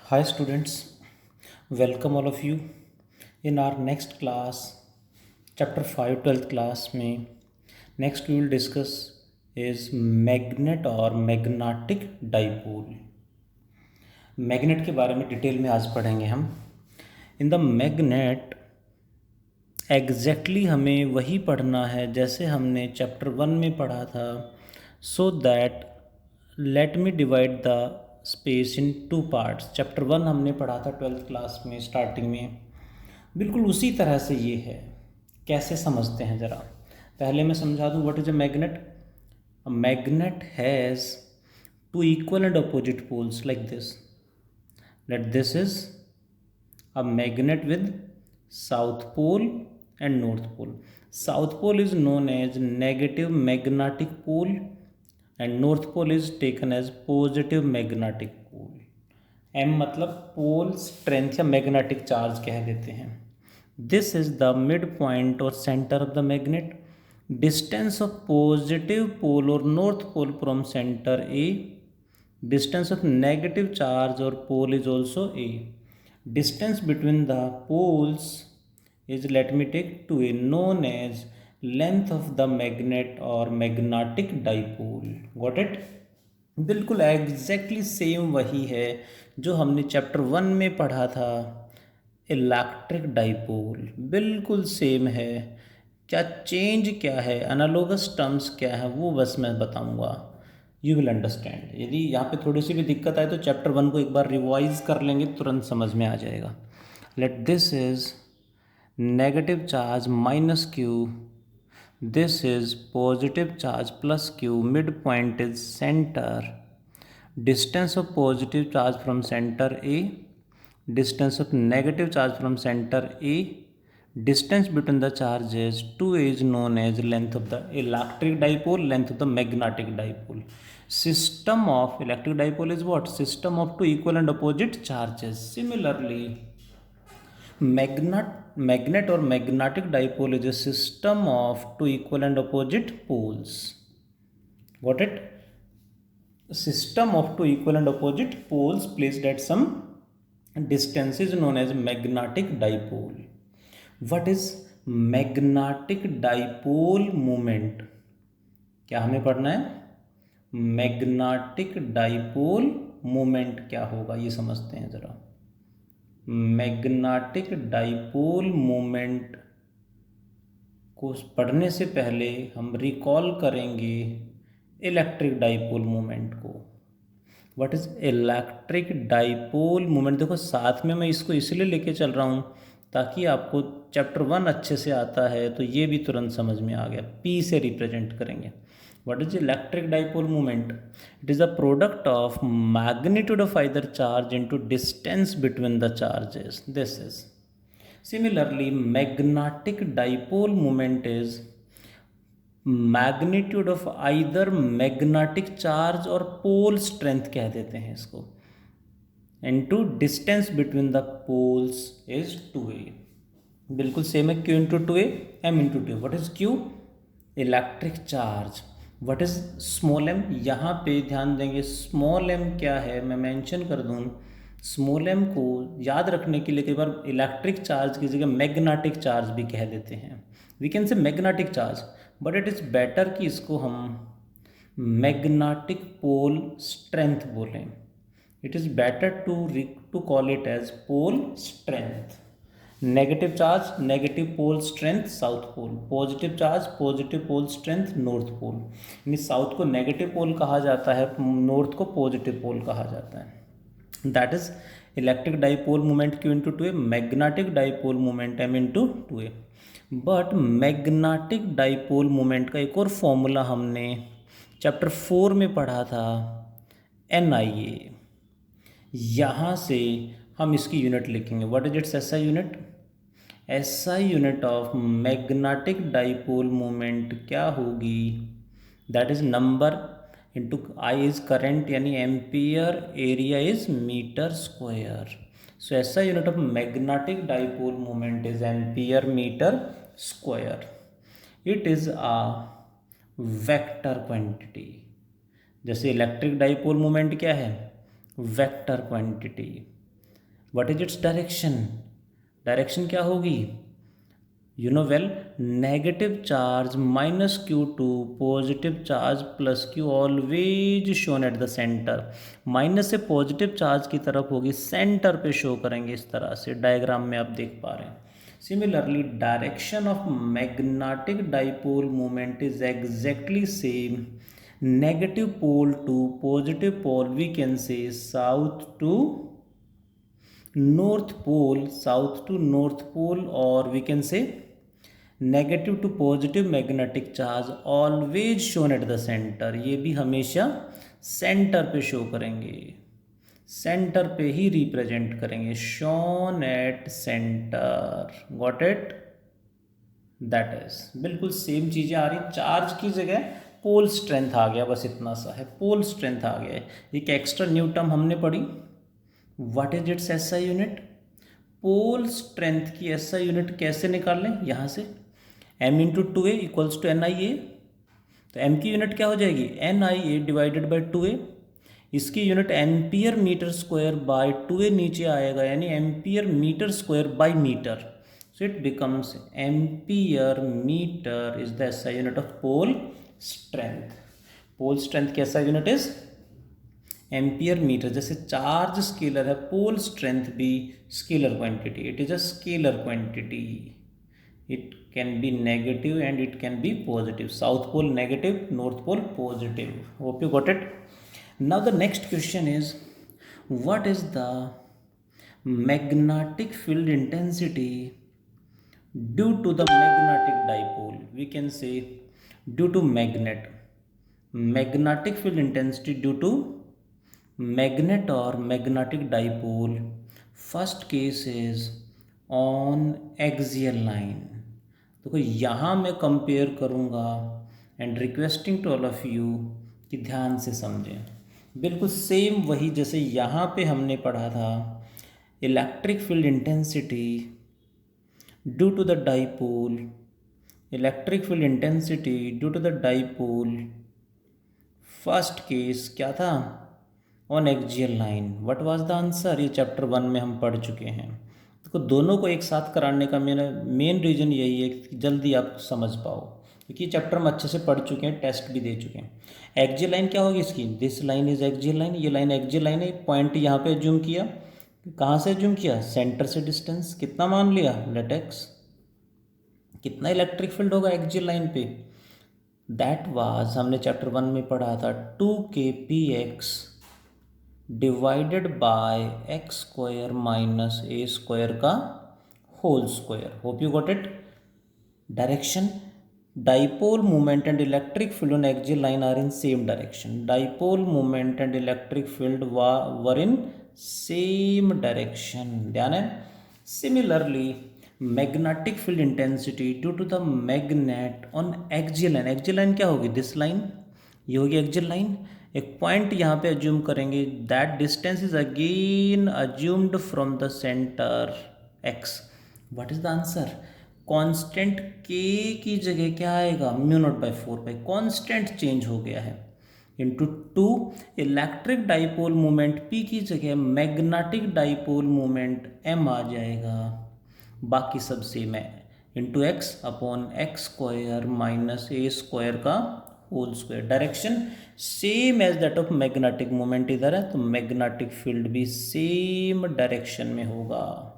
Hi students, welcome all of you in our next class, chapter 5 12th class में next we will discuss is magnet or magnetic dipole. Magnet के बारे में detail में आज पढ़ेंगे हम. इन द मैग्नेट एग्जैक्टली हमें वही पढ़ना है जैसे हमने चैप्टर 1 में पढ़ा था. So that let me divide the space in two parts. Chapter 1 हमने पढ़ा था 12th क्लास में स्टार्टिंग में. बिल्कुल उसी तरह से ये है. कैसे समझते हैं ज़रा. पहले मैं समझा दूँ what is a magnet. A magnet has two equal and opposite poles like this. Let this is a magnet with south pole and north pole. South pole is known as negative magnetic pole and north pole is taken as positive magnetic pole. M मतलब pole strength या magnetic charge कह देते हैं. This is the mid point और centre of the magnet. Distance of positive pole और north pole from centre A. Distance of negative charge और pole is also A. Distance between the poles is, let me take 2a, known as length of the magnet or magnetic dipole. Got it? बिल्कुल exactly same वही है जो हमने chapter 1 में पढ़ा था. Electric dipole बिल्कुल सेम है. क्या चेंज क्या है, एनालोगस टर्म्स क्या है, वो बस मैं बताऊंगा. You will understand. यदि यहाँ पे थोड़ी सी भी दिक्कत आए तो चैप्टर 1 को एक बार रिवाइज कर लेंगे, तुरंत समझ में आ जाएगा. Late this is negative charge minus Q. This is positive charge plus q. Mid point is centre. Distance of positive charge from centre A. Distance of negative charge from centre A. Distance between the charges 2a is known as length of the electric dipole, length of the magnetic dipole. System of electric dipole is what? System of two equal and opposite charges. Similarly, magnet or magnetic dipole is a system of two equal and opposite poles. Got it? A system of two equal and opposite poles placed at some distance is known as magnetic dipole. What is magnetic dipole moment? क्या हमें पढ़ना है. Magnetic dipole moment क्या होगा ये समझते हैं ज़रा. मैग्नेटिक डाइपोल मोमेंट को पढ़ने से पहले हम रिकॉल करेंगे इलेक्ट्रिक डाइपोल मोमेंट को. What is electric dipole moment. देखो साथ में मैं इसको इसलिए लेके चल रहा हूँ ताकि आपको चैप्टर 1 अच्छे से आता है तो ये भी तुरंत समझ में आ गया. पी से रिप्रेजेंट करेंगे. What is electric dipole moment. It is a product of magnitude of either charge into distance between the charges. This is similarly magnetic dipole moment is magnitude of either magnetic charge और pole strength कह देते हैं इसको. Into distance between the poles is 2a. बिल्कुल same है. Q into 2a, M into 2. What is Q? Electric charge. What is small m? यहाँ पे ध्यान देंगे स्मॉल m क्या है मैं मेंशन कर दूँ. स्मॉल m को याद रखने के लिए कई बार इलेक्ट्रिक चार्ज की जगह मैग्नेटिक चार्ज भी कह देते हैं. We can say magnetic charge but it is better कि इसको हम मैग्नेटिक पोल स्ट्रेंथ बोलें. It is better to call it as pole strength. Negative charge, negative pole strength, south pole. Positive charge, positive pole strength, north pole. यानी south को negative पोल कहा जाता है, north को पॉजिटिव पोल कहा जाता है. That is electric dipole moment Q into 2a, magnetic dipole moment M into 2a. But magnetic dipole moment का एक और फॉर्मूला हमने चैप्टर 4 में पढ़ा था, NIA. यहाँ से हम इसकी यूनिट लिखेंगे. What is its SI unit. SI unit of magnetic dipole moment क्या होगी. That is number into I is current यानी ampere, area is metre square. So SI unit of magnetic dipole moment is ampere metre square. It is a vector quantity. जैसे electric dipole moment क्या है, vector quantity. What is its direction? Direction क्या होगी? You know well, negative charge minus q to, positive charge plus Q, always shown at the centre. Minus से positive charge की तरफ होगी, centre पे show करेंगे इस तरह से, डायग्राम में आप देख पा रहे हैं। Similarly direction of magnetic dipole moment is exactly same, negative pole to positive pole we can say south to north pole, south to north pole, or we can say negative to positive magnetic charge always shown at the center. ये भी हमेशा center पे show करेंगे, center पे ही represent करेंगे, shown at center. Got it? That is बिल्कुल same चीज़ें आ रही, चार्ज की जगह पोल स्ट्रेंथ आ गया, बस इतना सा है, पोल स्ट्रेंथ आ गया है। एक एक्स्ट्रा न्यू टर्म हमने पढ़ी, what is its SI unit? Pole strength की एसआई यूनिट कैसे निकाल लें? यहाँ से m into two a equals to N I A. तो m की यूनिट क्या हो जाएगी? N I A divided by two a. इसकी unit ampere metre square by two a नीचे आएगा, यानी ampere metre square by metre. So it becomes ampere metre is the SI unit of pole strength. Pole strength की SI unit is ampere metre. जैसे charge scalar है, pole strength भी scalar quantity, it is a scalar quantity. It can be negative and it can be positive, south pole negative, north pole positive. Hope you got it. Now the next question is, what is the magnetic field intensity due to the magnetic dipole? We can say due to magnet, magnetic field intensity due to magnet और magnetic dipole. First case is on axial line. देखो यहाँ मैं compare करूँगा and requesting to all of you कि ध्यान से समझें। बिल्कुल सेम वही जैसे यहाँ पे हमने पढ़ा था, electric field intensity due to the dipole, electric field intensity due to the dipole. First case क्या था? On axial line. What was the answer? ये चैप्टर 1 में हम पढ़ चुके हैं। तो दोनों को एक साथ कराने का मेरा मेन रीज़न यही है कि जल्दी आप समझ पाओ, क्योंकि ये चैप्टर हम अच्छे से पढ़ चुके हैं, टेस्ट भी दे चुके हैं। एक्सियल लाइन क्या होगी इसकी? This line is axial line, ये लाइन एक्सियल लाइन है। पॉइंट यहाँ पे जूम किया, कहाँ से जूम किया? सेंटर से डिस्टेंस कितना मान लिया? Let x. कितना इलेक्ट्रिक फील्ड होगा एक्सियल लाइन पे? दैट वाज, हमने चैप्टर 1 में पढ़ा था, 2kpx divided by x square minus a square का whole square. Hope you got it. Direction, dipole moment and electric field on axial line are in same direction. Dipole moment and electric field were in same direction. ध्यान है। Similarly, magnetic field intensity due to the magnet on axial line. Axial line क्या होगी? This line, ये होगी axial line। एक point यहाँ पे assume करेंगे, that distance is again assumed from the centre x। What is the answer? Constant k की जगह क्या आएगा? Mu naught by 4 pi. Constant change हो गया है into 2। Electric dipole moment p की जगह मैग्नेटिक डाइपोल मोमेंट m आ जाएगा, बाकी सब सेम है, into x upon x square minus a square का whole square. Direction same as that of magnetic moment इधर है, तो मैग्नेटिक फील्ड भी सेम डायरेक्शन में होगा।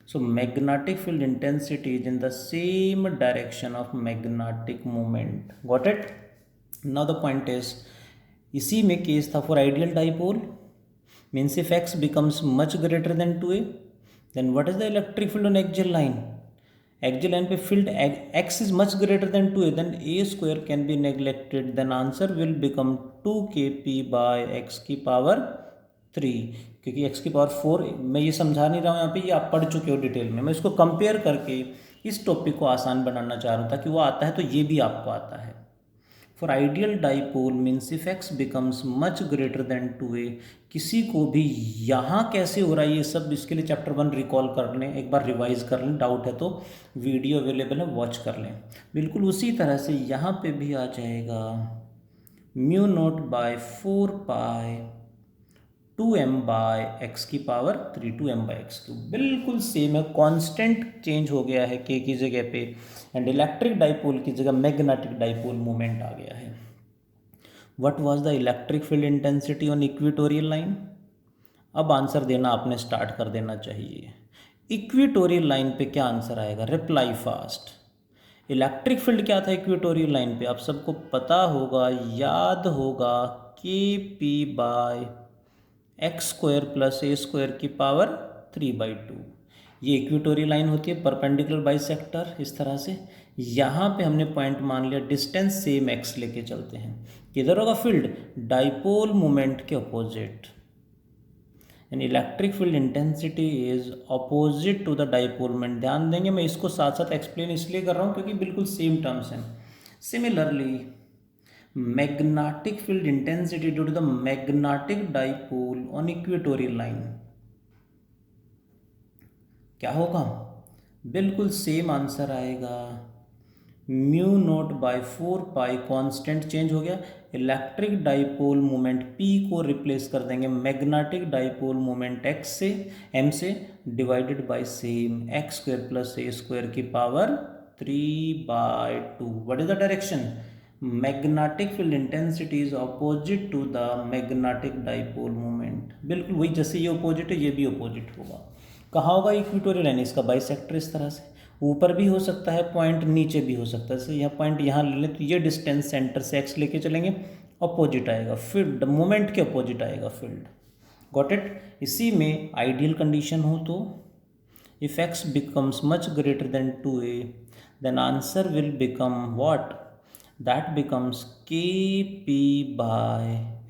So magnetic field intensity is in the same direction of magnetic moment. Got it. Now the point is, इसी में case था for ideal dipole, means if x becomes much greater than 2a, then what is the electric field on axial line? Axial line पे field x is much greater than 2a, then a square can be neglected, then answer will become 2kp by x की power 3। क्योंकि x की power 4, मैं ये समझा नहीं रहा हूँ यहाँ पे, ये आप पढ़ चुके हो डिटेल में, मैं इसको कंपेयर करके इस टॉपिक को आसान बनाना चाह रहा था कि वो आता है तो ये भी आपको आता है। For ideal dipole means if x becomes much greater than 2a, किसी को भी यहाँ कैसे हो रहा है ये सब, इसके लिए चैप्टर 1 रिकॉल कर लें, एक बार रिवाइज कर लें, डाउट है तो वीडियो अवेलेबल है, वॉच कर लें। बिल्कुल उसी तरह से यहाँ पे भी आ जाएगा mu naught by 4 pi 2m by x की power 3 2m by x cube, बिल्कुल सेम है, कांस्टेंट चेंज हो गया है k की जगह पे, एंड इलेक्ट्रिक डाइपोल की जगह मैग्नेटिक डाइपोल मोमेंट आ गया है। What was the electric field intensity on equatorial line? अब आंसर देना आपने स्टार्ट कर देना चाहिए। इक्वेटोरियल लाइन पे क्या आंसर आएगा? Reply fast. इलेक्ट्रिक फील्ड क्या था इक्वेटोरियल लाइन पे? आप सबको पता होगा, याद होगा, k P by x square plus a square की पावर 3/2। ये इक्वेटोरियल लाइन होती है, परपेंडिकुलर बाइसेक्टर, इस तरह से। यहाँ पे हमने पॉइंट मान लिया, डिस्टेंस सेम एक्स लेके चलते हैं। किधर होगा फील्ड? डाइपोल मोमेंट के opposite. And electric field intensity is opposite to the dipole moment. ध्यान देंगे, मैं इसको साथ साथ एक्सप्लेन इसलिए कर रहा हूँ क्योंकि बिल्कुल सेम टर्म्स हैं। Similarly magnetic field intensity due to the magnetic dipole on equatorial line क्या होगा? बिल्कुल सेम आंसर आएगा, mu naught by 4 pi, constant change हो गया। इलेक्ट्रिक डाइपोल मोमेंट P को रिप्लेस कर देंगे मैग्नेटिक डाइपोल मोमेंट x से, m से, divided by same x square plus a square की power 3/2। What is the direction? Magnetic field intensity is opposite to the magnetic dipole moment. बिल्कुल वही, जैसे ये अपोजिट है ये भी अपोजिट होगा। कहाँ होगा इक्वेटोरियल लाइन? इसका बाइसेक्टर इस तरह से, ऊपर भी हो सकता है पॉइंट, नीचे भी हो सकता है। जैसे यह पॉइंट यहाँ ले लें तो ये डिस्टेंस सेंटर से एक्स लेके चलेंगे, अपोजिट आएगा फील्ड, मोमेंट के अपोजिट आएगा फील्ड। Got it? इसी में आइडियल कंडीशन हो तो if x becomes much greater than 2a then answer will become what? That becomes के P by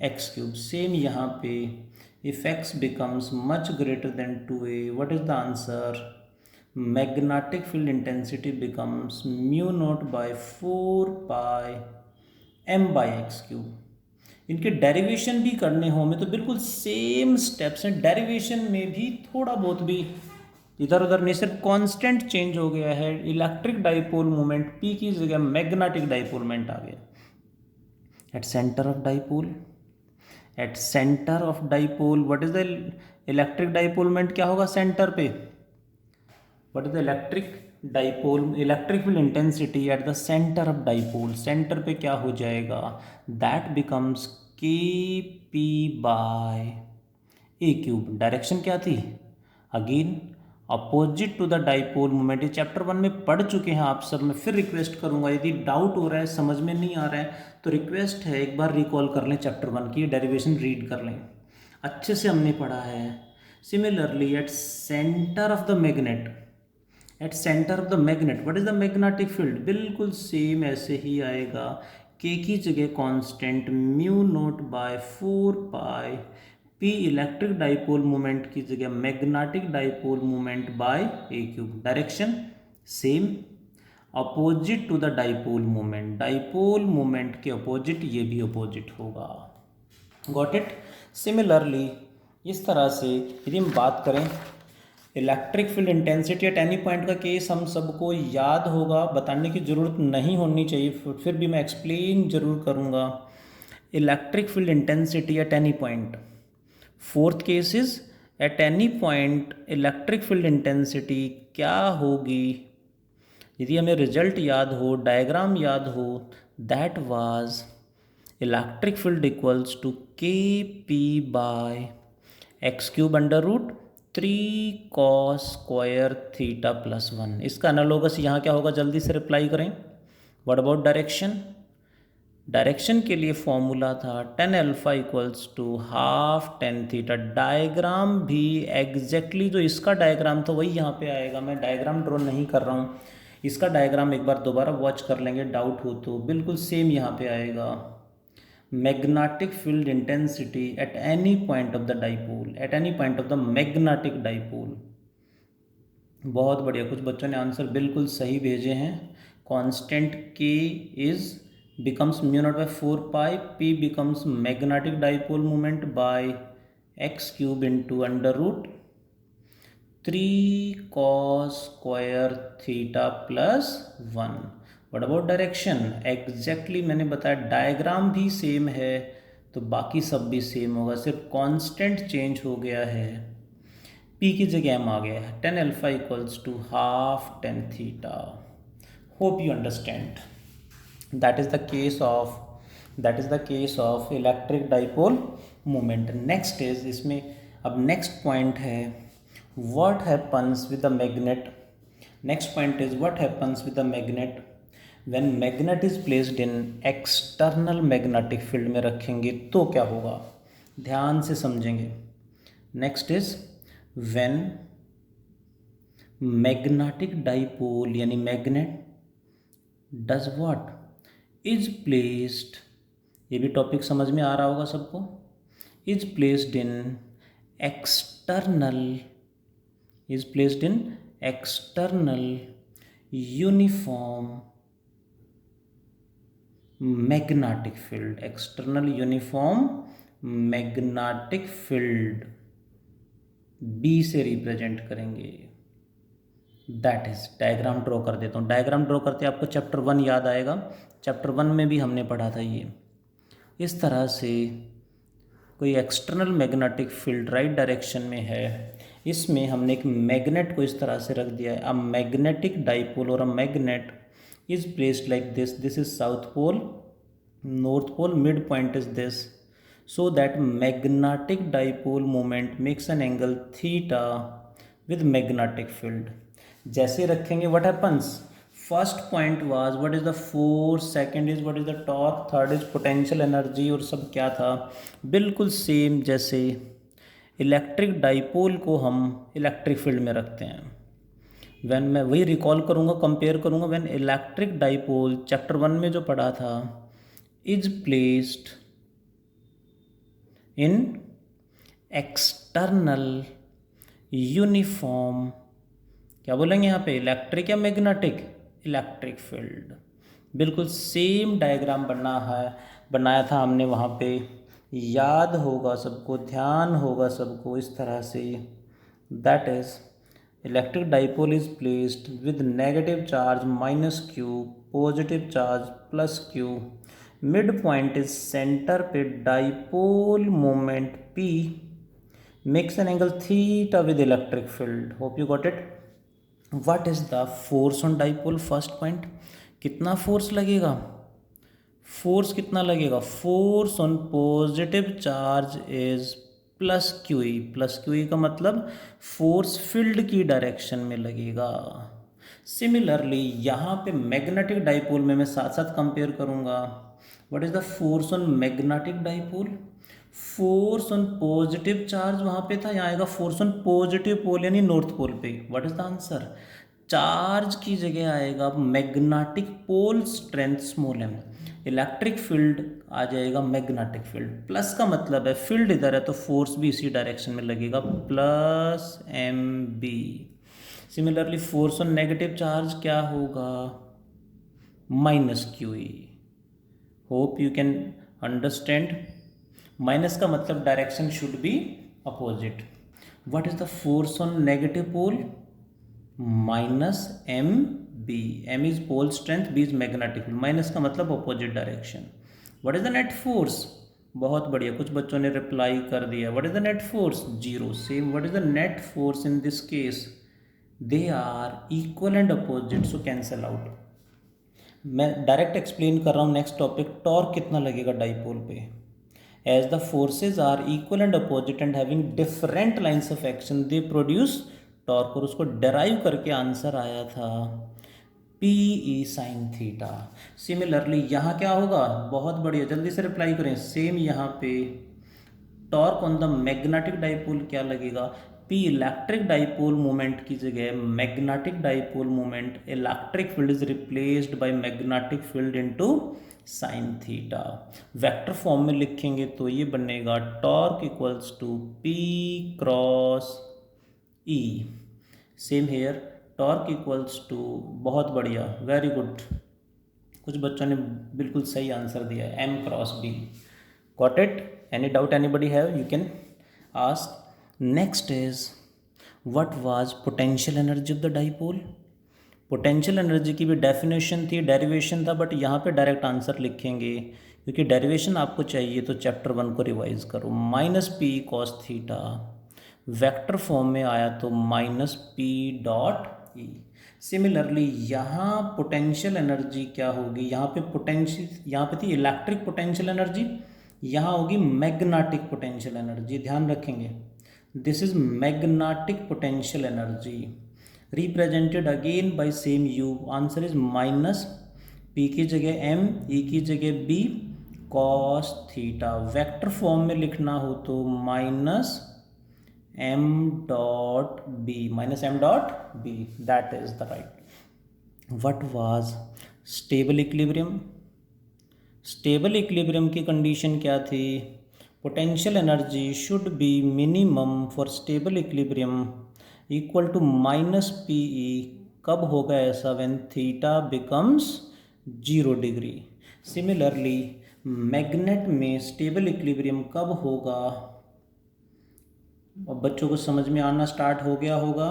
x cube. Same यहाँ पे if x becomes much greater than 2a, what is the answer? Magnetic field intensity becomes mu naught by 4 pi m by x cube। इनके derivation भी करने हो में तो बिल्कुल सेम स्टेप्स हैं। डेरिवेशन में भी थोड़ा बहुत भी इधर उधर नहीं, सिर्फ कांस्टेंट चेंज हो गया है। इलेक्ट्रिक डाइपोल मोमेंट P की जगह मैग्नेटिक डाइपोल मोमेंट आ गया। At center of dipole, at center of dipole what is the electric dipole moment? क्या होगा सेंटर पे? What is the electric dipole, electric field intensity at the center of dipole? Center पे क्या हो जाएगा? That becomes के P by a cube. Direction क्या थी? Again opposite to the dipole moment. ये चैप्टर 1 में पढ़ चुके हैं आप सब। मैं फिर रिक्वेस्ट करूंगा, यदि डाउट हो रहा है, समझ में नहीं आ रहा है, तो रिक्वेस्ट है एक बार रिकॉल कर लें चैप्टर 1 की, डेरिवेशन रीड कर लें, अच्छे से हमने पढ़ा है। Similarly at center of the magnet, at center of the magnet what is the magnetic field? बिल्कुल सेम ऐसे ही आएगा, के की जगह constant mu naught by 4 pi, P electric dipole moment की जगह magnetic dipole moment by a cube. Direction same, opposite to the dipole moment. Dipole moment के opposite ये भी अपोजिट होगा। Got it? सिमिलरली इस तरह से यदि हम बात करें electric field intensity at any point का केस हम सबको याद होगा, बताने की ज़रूरत नहीं होनी चाहिए, फिर भी मैं एक्सप्लेन जरूर करूँगा। Electric field intensity at any point, fourth case is at any point electric field intensity क्या होगी? यदि हमें रिजल्ट याद हो, डायग्राम याद हो, that was electric field equals to k P by x cube under root 3 cos square theta plus 1। इसका analogous यहाँ क्या होगा? जल्दी से रिप्लाई करें। What about direction? डायरेक्शन के लिए फॉर्मूला था tan alpha equals to half tan theta. Diagram भी एग्जैक्टली जो इसका डायग्राम था वही यहाँ पे आएगा। मैं डायग्राम ड्रॉ नहीं कर रहा हूँ, इसका डायग्राम एक बार दोबारा वॉच कर लेंगे, डाउट हो तो। बिल्कुल सेम यहाँ पे आएगा, magnetic field intensity at any point of the dipole, at any point of the magnetic dipole. बहुत बढ़िया, कुछ बच्चों ने आंसर बिल्कुल सही भेजे हैं। कांस्टेंट के is becomes mu naught by 4 pi, P becomes magnetic dipole moment by x cube into under root 3 cos square theta plus 1। What about direction? Exactly मैंने बताया, डायग्राम भी सेम है, तो बाकी सब भी सेम होगा, सिर्फ कांस्टेंट चेंज हो गया है, पी की जगह एम आ गया है। Tan alpha equals to half tan theta. Hope you understand. That is the case of electric dipole moment. Next is, इसमें अब नेक्स्ट पॉइंट है what happens with the magnet. Next point is what happens with the magnet when magnet is placed in external magnetic field में रखेंगे तो क्या होगा, ध्यान से समझेंगे। Next is when magnetic dipole यानी magnet does what, is placed, ये भी टॉपिक समझ में आ रहा होगा सबको, is placed in external, is placed in external uniform magnetic field, external uniform magnetic field, B से रिप्रेजेंट करेंगे। दैट इज, डायग्राम ड्रॉ कर देता हूँ। डायग्राम ड्रॉ करते आपको चैप्टर 1 याद आएगा, चैप्टर 1 में भी हमने पढ़ा था ये। इस तरह से कोई external magnetic field right direction में है, इसमें हमने एक मैग्नेट को इस तरह से रख दिया है। अ मैग्नेटिक डाइपोल और a magnet is placed like this is south pole, north pole, mid point is this, so that magnetic dipole moment makes an angle theta with magnetic field। जैसे रखेंगे what happens, first point was what is the force, second is what is the torque, third is potential energy, और सब क्या था बिल्कुल same जैसे electric dipole को हम इलेक्ट्रिक फील्ड में रखते हैं। व्हेन, मैं वही रिकॉल करूँगा, कंपेयर करूँगा, व्हेन इलेक्ट्रिक डाइपोल चैप्टर 1 में जो पढ़ा था, is placed in external uniform, क्या बोलेंगे यहाँ पे, इलेक्ट्रिक या मैग्नेटिक, इलेक्ट्रिक फील्ड। बिल्कुल सेम डायग्राम बनाया था हमने वहाँ पे, याद होगा सबको, ध्यान होगा सबको इस तरह से। That is electric dipole is placed with negative charge minus q, positive charge plus q, mid point is centre पे, dipole moment p makes an angle theta with electric field. Hope you got it. What is the force on dipole, first point, कितना force लगेगा, force कितना लगेगा, force on positive charge is plus q E, plus q E का मतलब force field की direction में लगेगा। Similarly यहाँ पे मैग्नेटिक डाइपोल में मैं साथ साथ कंपेयर करूँगा, what is the force on magnetic dipole, force on positive charge वहाँ पे था, यहाँ आएगा फोर्स ऑन पॉजिटिव पोल यानी नॉर्थ पोल पे। What is the answer, charge की जगह आएगा magnetic pole strength small m, electric field आ जाएगा मैग्नेटिक फील्ड। प्लस का मतलब है फील्ड इधर है तो फोर्स भी इसी डायरेक्शन में लगेगा, plus M B. Similarly force on negative charge क्या होगा, minus Q E. Hope you can understand. Minus का मतलब direction should be opposite. What is the force on negative pole, minus M B, M is pole strength, B is magnetic field, minus का मतलब opposite direction. What is the net force, बहुत बढ़िया, कुछ बच्चों ने reply कर दिया, what is the net force, zero. Same, what is the net force in this case, they are equal and opposite, so cancel out. मैं direct explain कर रहा हूँ नेक्स्ट टॉपिक, टॉर्क कितना लगेगा डाइपोल पे, as the forces are equal and opposite and having different lines of action they produce torque, और उसको derive करके आंसर आया था P E sine theta. Similarly यहाँ क्या होगा, बहुत बढ़िया, जल्दी से रिप्लाई करें। सेम यहाँ पे torque on the magnetic dipole क्या लगेगा, पी इलेक्ट्रिक डाइपोल मोमेंट की जगह magnetic dipole moment, electric field is replaced by magnetic field into sine theta. Vector form में लिखेंगे तो ये बनेगा torque equals to P cross E. Same here, torque equals to, बहुत बढ़िया, वेरी गुड, कुछ बच्चों ने बिल्कुल सही आंसर दिया है, M cross B. Got it, any doubt anybody have, you can ask. Next is what was potential energy of the dipole. Potential energy की भी डेफिनेशन थी, डेरिवेशन था, बट यहाँ पे डायरेक्ट आंसर लिखेंगे क्योंकि डेरिवेशन आपको चाहिए तो चैप्टर 1 को रिवाइज करो। Minus P cos theta vector form में आया तो minus P dot E. Similarly यहाँ पोटेंशियल एनर्जी क्या होगी, यहाँ पे पोटेंशियल, यहाँ पे थी इलेक्ट्रिक पोटेंशियल एनर्जी, यहाँ होगी मैग्नेटिक पोटेंशियल एनर्जी। ध्यान रखेंगे, this is magnetic potential energy represented again by same U. Answer is minus P की जगह एम, ई की जगह B, cos theta. Vector form में लिखना हो तो minus M dot B, minus M dot B, that is the right. What was stable equilibrium? Stable equilibrium की condition क्या थी? Potential energy should be minimum for stable equilibrium equal to minus P E. कब होगा ऐसा? When theta becomes 0 degree. Similarly magnet में stable equilibrium कब होगा? अब बच्चों को समझ में आना स्टार्ट हो गया होगा।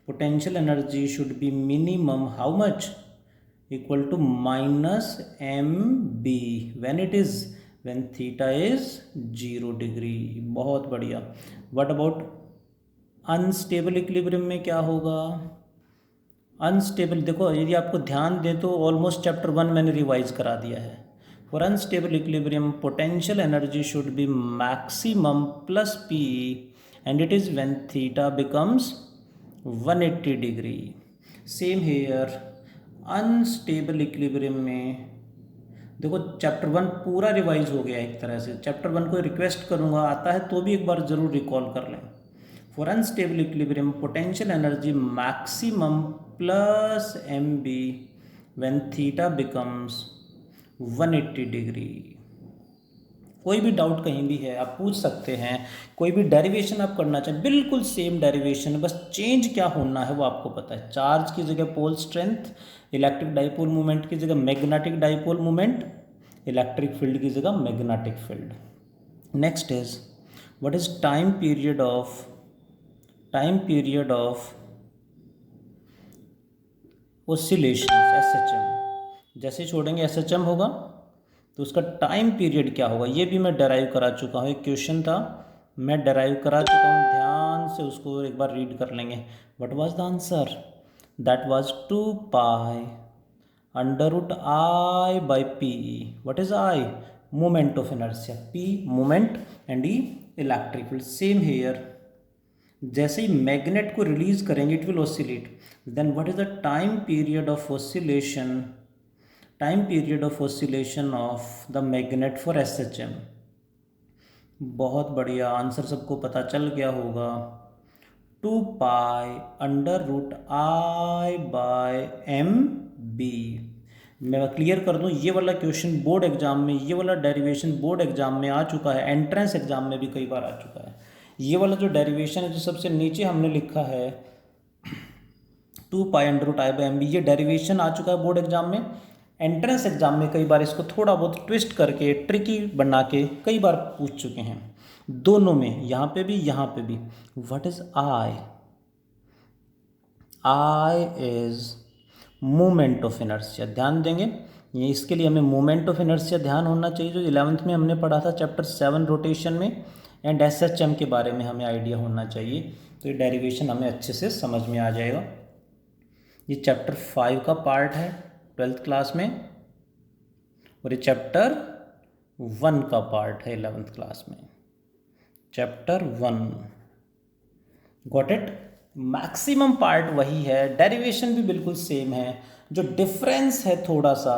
Potential energy should be minimum how much? Equal to minus M B when theta is 0 degree. बहुत बढ़िया। व्हाट अबाउट अनस्टेबल इक्विलिब्रियम में क्या होगा? अनस्टेबल, देखो यदि आपको ध्यान दे तो ऑलमोस्ट चैप्टर 1 मैंने रिवाइज करा दिया है। For unstable equilibrium potential energy should B maximum plus P and it is when theta becomes 180 degree. Same here unstable equilibrium में देखो चैप्टर 1 पूरा रिवाइज हो गया एक तरह से। चैप्टर 1 को रिक्वेस्ट करूंगा, आता है तो भी एक बार जरूर रिकॉल कर लें। For unstable equilibrium potential energy maximum plus M B when theta becomes 180 degree. कोई भी डाउट कहीं भी है आप पूछ सकते हैं। कोई भी डेरिवेशन आप करना चाहें, बिल्कुल सेम डेरिवेशन है, बस चेंज क्या होना है वो आपको पता है। चार्ज की जगह pole strength, electric dipole moment की जगह magnetic dipole moment, electric field की जगह magnetic field. Next is what is time period of oscillation SHM. जैसे छोड़ेंगे एसएचएम होगा तो उसका टाइम पीरियड क्या होगा, ये भी मैं डराइव करा चुका हूँ। एक क्वेश्चन था, मैं डराइव करा चुका हूँ, ध्यान से उसको एक बार रीड कर लेंगे। What was the answer? That was 2 pi under root I by P E. What is I? Moment of inertia, P moment and E electric field. Same here, जैसे ही मैग्नेट को रिलीज करेंगे it will oscillate. Then what is the time period of oscillation? Time period of oscillation of the magnet for SHM. बहुत बढ़िया, answer सबको पता चल गया होगा। 2 pi under root I by M B. मैं क्लियर कर दूं, ये वाला क्वेश्चन बोर्ड एग्जाम में, ये वाला डेरिवेशन बोर्ड एग्जाम में आ चुका है, एंट्रेंस एग्जाम में भी कई बार आ चुका है। ये वाला जो डेरिवेशन है जो सबसे नीचे हमने लिखा है 2 pi under root I by M B, ये डेरिवेशन आ चुका है बोर्ड एग्जाम में। एंट्रेंस एग्जाम में कई बार इसको थोड़ा बहुत ट्विस्ट करके ट्रिकी बना के कई बार पूछ चुके हैं, दोनों में, यहाँ पे भी यहाँ पे भी। What is I? I is moment of inertia. ध्यान देंगे, ये इसके लिए हमें मोमेंट ऑफ इनर्शिया ध्यान होना चाहिए, जो 11th में हमने पढ़ा था चैप्टर 7 रोटेशन में। एंड एसएचएम के बारे में हमें आइडिया होना चाहिए, तो ये डेरिवेशन हमें अच्छे से समझ में आ जाएगा। ये चैप्टर 5 का पार्ट है 12th क्लास में, और ये चैप्टर 1 का पार्ट है 11th क्लास में। Chapter 1 got it. Maximum part वही है, डेरिवेशन भी बिल्कुल सेम है, जो डिफरेंस है थोड़ा सा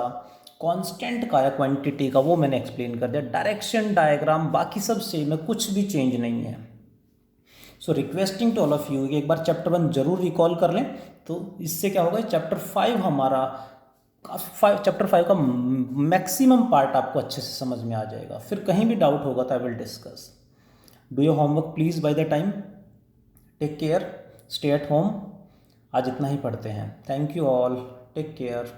कांस्टेंट का या क्वांटिटी का वो मैंने एक्सप्लेन कर दिया। डायरेक्शन डायग्राम बाकी सब सेम है, कुछ भी चेंज नहीं है। So requesting to all of you एक बार चैप्टर 1 जरूर रिकॉल कर लें, तो इससे क्या होगा, चैप्टर 5 हमारा चैप्टर 5 का मैक्सिमम पार्ट आपको अच्छे से समझ में आ जाएगा। फिर कहीं भी डाउट होगा तो I will discuss. Do your homework please by the time. Take care, stay at home. आज इतना ही पढ़ते हैं। Thank you all, take care.